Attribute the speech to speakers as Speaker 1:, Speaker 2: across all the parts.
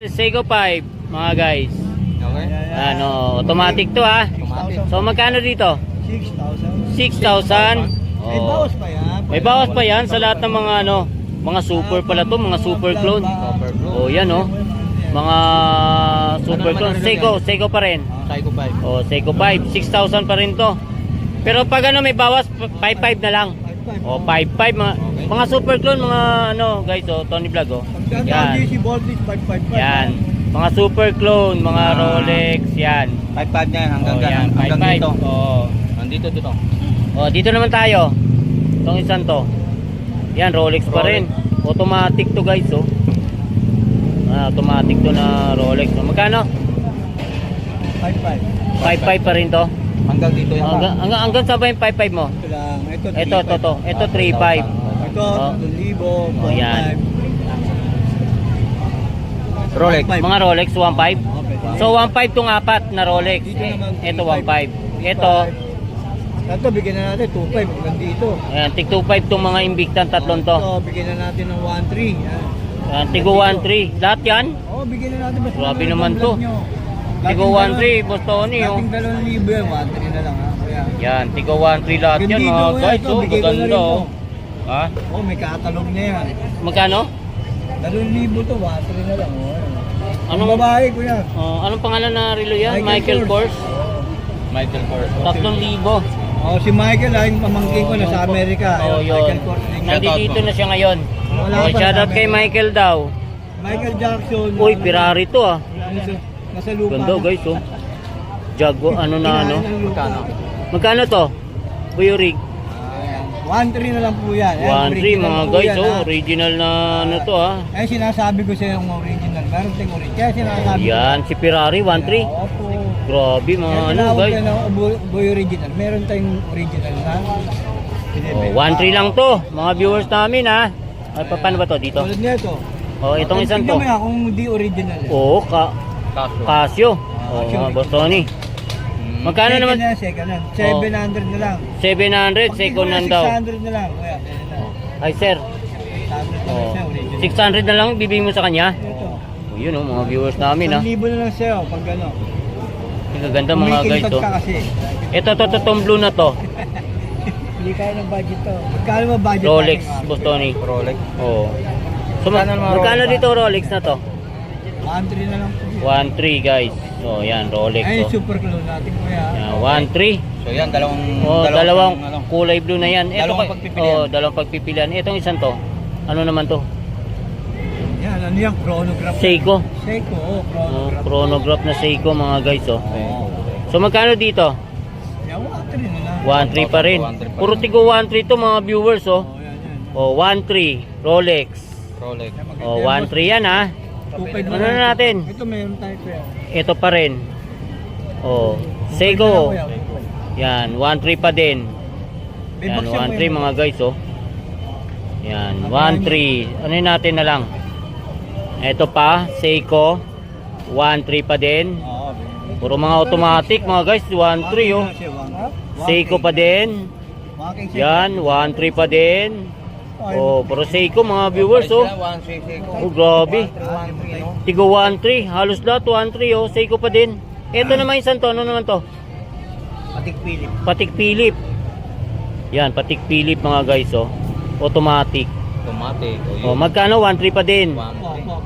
Speaker 1: Seiko 5 mga guys.
Speaker 2: Okay.
Speaker 1: Ano, automatic to ha.
Speaker 2: Automatic.
Speaker 1: So magkano dito?
Speaker 3: 6,000.
Speaker 1: 6,000.
Speaker 3: May bawas pa yan.
Speaker 1: May bawas pa yan sa lahat ng mga ano, mga super pala to, mga super clone. Oh, yan oh. Mga super clone. Seiko pa rin.
Speaker 2: Seiko 5.
Speaker 1: Oh, Seiko 5, 6,000 pa rin to. Pero pag ano may bawas, 5,500 na lang. Oh, 5,500 mga super clone, mga ano guys, oh, Tony Vlog oh. Yan.
Speaker 3: Si Voltage 555.
Speaker 1: Yan. Mga super clone, mga Rolex, yan.
Speaker 2: 5.5 na yan hanggang
Speaker 1: Oh, yan,
Speaker 2: yan. Hanggang
Speaker 1: 5,500.
Speaker 2: dito.
Speaker 1: Oh.
Speaker 2: Nandito dito.
Speaker 1: Oh, dito naman tayo. Itong isang to. Yan, Rolex pa rin. Automatic to guys, oh. Automatic to na Rolex. So, magkano?
Speaker 3: 55.
Speaker 1: 5,500 pa rin to.
Speaker 2: Hanggang dito yan.
Speaker 1: Hanggang sa ba yung 5,500 mo?
Speaker 3: Ito lang.
Speaker 1: Ito, to. Ito, 3,500.
Speaker 3: Ito,
Speaker 1: Oh.
Speaker 3: 2,000.
Speaker 1: Oh, yan.
Speaker 2: Rolex.
Speaker 1: Mga Rolex, 1,500.
Speaker 3: Okay.
Speaker 1: So, 1,500 tong apat na Rolex.
Speaker 3: Dito naman,
Speaker 1: Ito, 1,500.
Speaker 3: 3,500.
Speaker 1: Ito,
Speaker 3: Ito, bigyan na natin 2,500 hanggang dito.
Speaker 1: ayan, tig 2,500 tong mga Invictan, tatlong to.
Speaker 3: Ito, bigyan na natin ng 1,300. Yan.
Speaker 1: Ayan, tigo 1,300. Lahat yan?
Speaker 3: Oh, bigyan na natin. Basta
Speaker 1: Grabe
Speaker 3: mga
Speaker 1: naman
Speaker 3: vlog
Speaker 1: to.
Speaker 3: nyo.
Speaker 1: Tigo 1,300, Boss Tony, oh.
Speaker 3: Dating 2,000 yan, 1,300 na lang ha. Kuya.
Speaker 1: Yan, tigo 1,300 lahat yan
Speaker 3: Ganito,
Speaker 1: mga
Speaker 3: kuya,
Speaker 1: guys.
Speaker 3: ito,
Speaker 1: Oh,
Speaker 3: bigay ko na
Speaker 1: maganda
Speaker 3: rin
Speaker 1: oh.
Speaker 3: to.
Speaker 1: Ha?
Speaker 3: Oh, may katalog na yan.
Speaker 1: Magkano?
Speaker 3: 2,000 to, 1,300 na lang. Oh.
Speaker 1: Anong-
Speaker 3: Anong babae, kuya?
Speaker 1: Anong pangalan na relo yan? Michael Kors.
Speaker 2: Michael Kors.
Speaker 1: 3,000.
Speaker 3: Oh, si Michael, yung pamangkin ko na sa Amerika.
Speaker 1: Oh,
Speaker 3: Ayun,
Speaker 1: yun.
Speaker 3: Michael Kors.
Speaker 1: Nandito na siya ngayon.
Speaker 3: Wala
Speaker 1: Oh,
Speaker 3: pa
Speaker 1: shoutout
Speaker 3: sa
Speaker 1: kay
Speaker 3: Amerika.
Speaker 1: Michael daw.
Speaker 3: Michael Jackson.
Speaker 1: Uy, Ferrari to ah.
Speaker 3: Nasa lupa.
Speaker 1: Ganda guys oh. Jaguar, ano na ano.
Speaker 2: Magkano?
Speaker 1: Magkano to? Buyo rig.
Speaker 3: 1,300 na lang po yan. Ayan,
Speaker 1: 1,300
Speaker 3: original
Speaker 1: mga
Speaker 3: po
Speaker 1: guys
Speaker 3: yan,
Speaker 1: oh.
Speaker 3: ha.
Speaker 1: Original na ano to ah.
Speaker 3: Eh, sinasabi ko sa yung original. Meron ting original. Kaya sinasabi ko.
Speaker 1: Yan, si Ferrari 1,300.
Speaker 3: Opo.
Speaker 1: Grabe mga
Speaker 3: Kaya
Speaker 1: ano
Speaker 3: tinawag
Speaker 1: guys.
Speaker 3: ka ng boy original. Meron tayong original na.
Speaker 1: Oh, 1,300 lang to. Mga viewers namin ha. Ay, paano ba to dito?
Speaker 3: Tulad nito.
Speaker 1: Oh, itong isang to.
Speaker 3: Tingnan mo yan kung hindi original.
Speaker 1: Oo,
Speaker 2: Kaso.
Speaker 1: Casio. Oh,
Speaker 3: Casio.
Speaker 1: mga Boss Tony. Magkano naman?
Speaker 3: Second hand. 700 na lang.
Speaker 1: 700, second hand daw.
Speaker 3: 600 na lang. Kuya, ayan na.
Speaker 1: Ay sir,
Speaker 3: 600 na lang
Speaker 1: oh,
Speaker 3: siya, original.
Speaker 1: 600 na lang bibigyan mo sa kanya.
Speaker 3: Ito.
Speaker 1: Oh, yun oh, mga viewers namin ha.
Speaker 3: 1,000 na lang siya, pag gano'n.
Speaker 1: Ang ganda mga guys
Speaker 3: Kumikintad
Speaker 1: oh.
Speaker 3: ka kasi.
Speaker 1: Ito tong blue na to.
Speaker 3: Hindi kaya ng budget to. Magkano ba budget
Speaker 1: Rolex,
Speaker 3: natin,
Speaker 1: Boss Tony.
Speaker 2: Rolex.
Speaker 1: Oh. So
Speaker 2: Magkano naman
Speaker 1: magkano
Speaker 2: Rolex?
Speaker 1: dito Rolex na to?
Speaker 3: 1,300 na lang po.
Speaker 1: 1,300 guys. So yan, Rolex
Speaker 3: Ay,
Speaker 1: oh.
Speaker 3: super clone natin kuya.
Speaker 1: Yan, 1,300.
Speaker 2: So yan, dalawang...
Speaker 1: Oh, dalawang kulay blue na yan.
Speaker 2: Dalawang pagpipilian.
Speaker 1: Oh, dalawang pagpipilian. Itong isang to. Ano naman to?
Speaker 3: Yan, ano yan? Chronograph.
Speaker 1: Seiko.
Speaker 3: Seiko,
Speaker 1: Oh,
Speaker 3: chronograph.
Speaker 1: chronograph na Seiko mga guys oh.
Speaker 3: Oo.
Speaker 1: So magkano dito?
Speaker 3: Yan, 1,300 na lang.
Speaker 1: 1,300 pa rin.
Speaker 2: 1,300 pa
Speaker 1: Puro
Speaker 2: rin.
Speaker 1: tigo 1,300 to mga viewers oh.
Speaker 3: Oh, yan, yan.
Speaker 1: Oh, 1,300 Rolex.
Speaker 2: Rolex.
Speaker 3: Yan, maganda
Speaker 1: Oh,
Speaker 3: yan,
Speaker 1: 1,300 yan ha.
Speaker 3: 2,500
Speaker 1: Ano na natin?
Speaker 3: Ito meron tayo kuya.
Speaker 1: Ito pa rin. Oh, Seiko. Yan, 1,300 pa din. Yan, 1,300 mga guys oh. Yan, 1,300. Ano yun natin na lang? Ito pa, Seiko. 1,300 pa din.
Speaker 3: Oo.
Speaker 1: Puro mga automatic mga guys, 1,300 oh. Seiko pa din. Yan, 1,300 pa din. Oh, puro Seiko mga viewers oh. Oh, grabe. Tigo 1,300, halos lahat 1,300 oh, Seiko pa din. Ito naman isang to, ano naman to?
Speaker 3: Patik Philip.
Speaker 1: Patik Philip. Yan, Patik Philip mga guys oh. Automatic.
Speaker 2: Automatic.
Speaker 1: Oh, magkano? 1,300 pa din.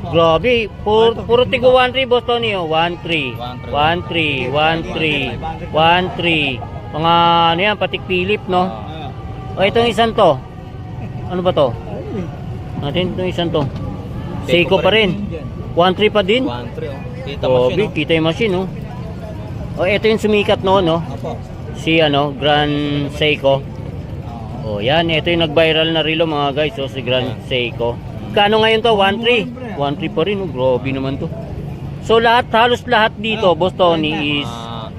Speaker 1: Grabe, puro tigo 1,300 boss Tony oh. 1,300. 1,300, 1,300, 1,300. Mga ano yan, Patik Philip no. Oh, itong isang to. Ano ba to? Natin itong isang to. Seiko pa rin. 1,300 pa din.
Speaker 2: 1,300 oh. Kita mo
Speaker 1: Grabe,
Speaker 2: siya, no?
Speaker 1: kita yung machine oh. Oh, ito yung sumikat noon no.
Speaker 3: Apo.
Speaker 1: Si ano, Grand Seiko. Oh, yan, ito yung nag-viral na relo mga guys, oh, si Grand Seiko. Kano ngayon to? 1,300. 1,300 pa rin, oh, grabe naman to. So lahat, halos lahat dito, Boss Tony, is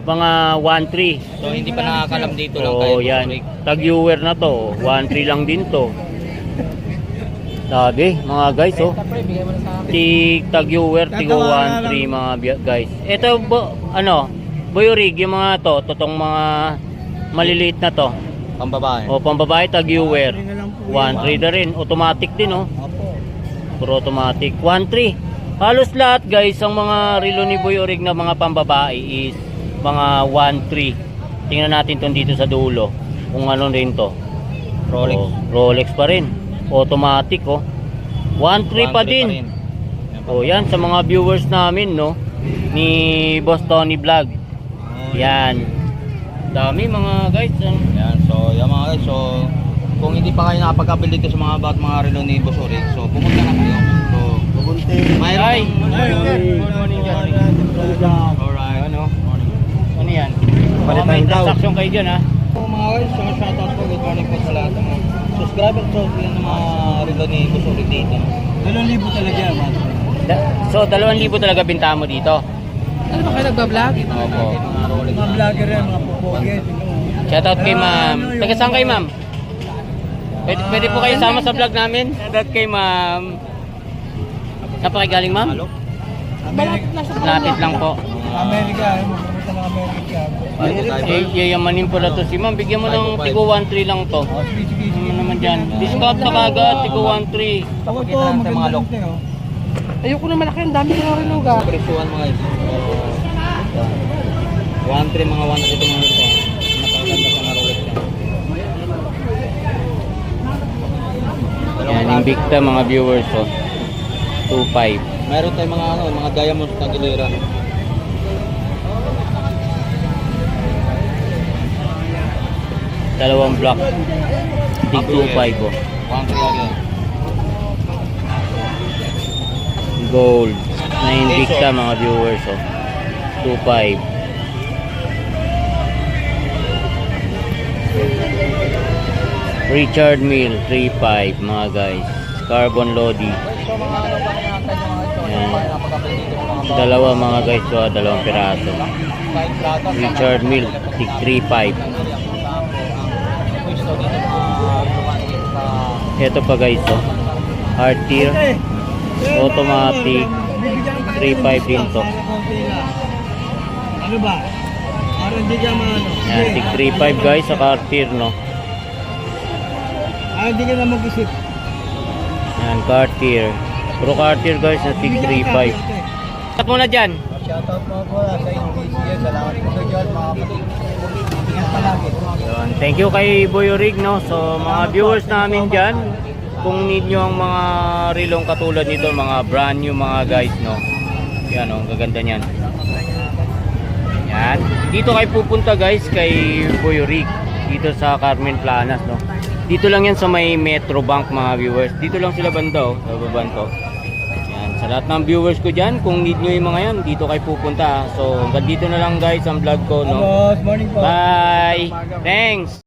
Speaker 1: mga 1,300.
Speaker 2: So hindi pa nakakalam dito lang
Speaker 1: Oh, yan. Tag-viewer na to, 1,300 lang din to. Sabi, mga guys, oh. Tag-viewer, tigo 1,300 mga guys. Ito, ano, Boyorig, yung mga to, totong mga maliliit na to.
Speaker 2: Pambabae.
Speaker 1: O, pambabae, tag-viewer. 1,300 na rin. Automatic din, oh.
Speaker 3: Apo.
Speaker 1: Puro automatic. 1,300. Halos lahat guys, ang mga relo ni Boy Orig na mga pambabae is mga 1.3. Tingnan natin tong dito sa dulo. Kung ano rin to.
Speaker 2: Rolex.
Speaker 1: Oh, Rolex pa rin. Automatic oh. 1.3 pa din. Oh, yan sa mga viewers namin no ni Boss Tony Vlog. Yan. Dami mga guys.
Speaker 2: Yan, so yan mga guys, so kung hindi pa kayo nakapag-update sa mga about mga relo ni Boss Orig, so pumunta na kayo. So,
Speaker 1: Ay,
Speaker 2: mayroon
Speaker 1: good morning dyan.
Speaker 2: Alright.
Speaker 1: Ano? Ano yan?
Speaker 3: Palit
Speaker 1: May
Speaker 3: tayong tao.
Speaker 1: transaction kayo dyan ha.
Speaker 2: So mga guys, so shoutout po, good morning po sa lahat ng mga subscriber so yan ng mga relo ni Boss Orig dito.
Speaker 3: 2,000 talaga yan.
Speaker 1: So 2,000 talaga binta mo dito.
Speaker 4: Ano ba kayo nagbablog?
Speaker 1: Opo.
Speaker 2: Mga Rolex.
Speaker 3: Mga vlogger yan, mga pupoget.
Speaker 1: Shoutout kay ma'am. Taga saan kayo ma'am? Pwede po kayo sama sa vlog namin? Shoutout kay ma'am. Saan pa kayo galing ma'am? Lapit lang po.
Speaker 3: Amerika, magpupunta ng Amerika.
Speaker 1: Yayamanin pala to si ma'am. Bigyan mo ng tigo 1.3 lang to.
Speaker 3: Oh, sige.
Speaker 1: Ano naman dyan? Discount na kagad, tigo 1.3.
Speaker 3: Ako to,
Speaker 2: Pakita natin mga
Speaker 3: maganda
Speaker 2: lock.
Speaker 3: rin oh.
Speaker 4: Ayoko na malaki, ang dami ko rin lugar.
Speaker 2: Presyuhan mga guys. So, 1.3 mga 1.3 ito mga ito. Napakaganda sa mga Rolex yan.
Speaker 1: Yan, Invicta mga viewers oh. 2.5.
Speaker 2: Meron tayong mga ano, mga diamonds na gilera.
Speaker 1: Dalawang block. Tig 2.5 oh.
Speaker 2: 1.3 again.
Speaker 1: Gold. Na Invicta mga viewers oh. 2.5. Richard Mill 3.5 mga guys. Carbon Lodi.
Speaker 2: So mga ano pa natin yung mga ito.
Speaker 1: Yan.
Speaker 2: Napakapit dito sa mga
Speaker 1: Dalawa mga guys so dalawang piraso.
Speaker 2: Kahit plata.
Speaker 1: Richard Mill tig 3.5.
Speaker 2: Pwesto dito mga lumaan dito sa
Speaker 1: Ito pa guys oh. Artir. Automatic. 3.5 din to.
Speaker 3: Ano ba? Para hindi ka maano.
Speaker 1: Yan, tig 3.5 guys sa Cartier no.
Speaker 3: Hindi ka na mag-isip.
Speaker 1: Yan, Cartier. Puro Cartier guys na tig 3.5. Cut muna dyan.
Speaker 3: Shoutout mo po sa NBCS. Salamat po sa Diyos, mga kapatid. Ingat palagi.
Speaker 1: Yun. Thank you kay Boy Orig no. So mga viewers namin dyan, kung need nyo ang mga rilong katulad nito, mga brand new mga guys no. Yan oh, ang gaganda niyan. Yan. Dito kayo pupunta guys kay Boy Orig dito sa Carmen Planas no. Dito lang yan sa may Metro Bank mga viewers. Dito lang sila banda oh, sa babanto. Yan, sa lahat ng viewers ko dyan, kung need nyo yung mga yan, dito kayo pupunta. So, hanggang dito na lang guys ang vlog ko no.
Speaker 3: Boss, morning po.
Speaker 1: Bye! Thanks!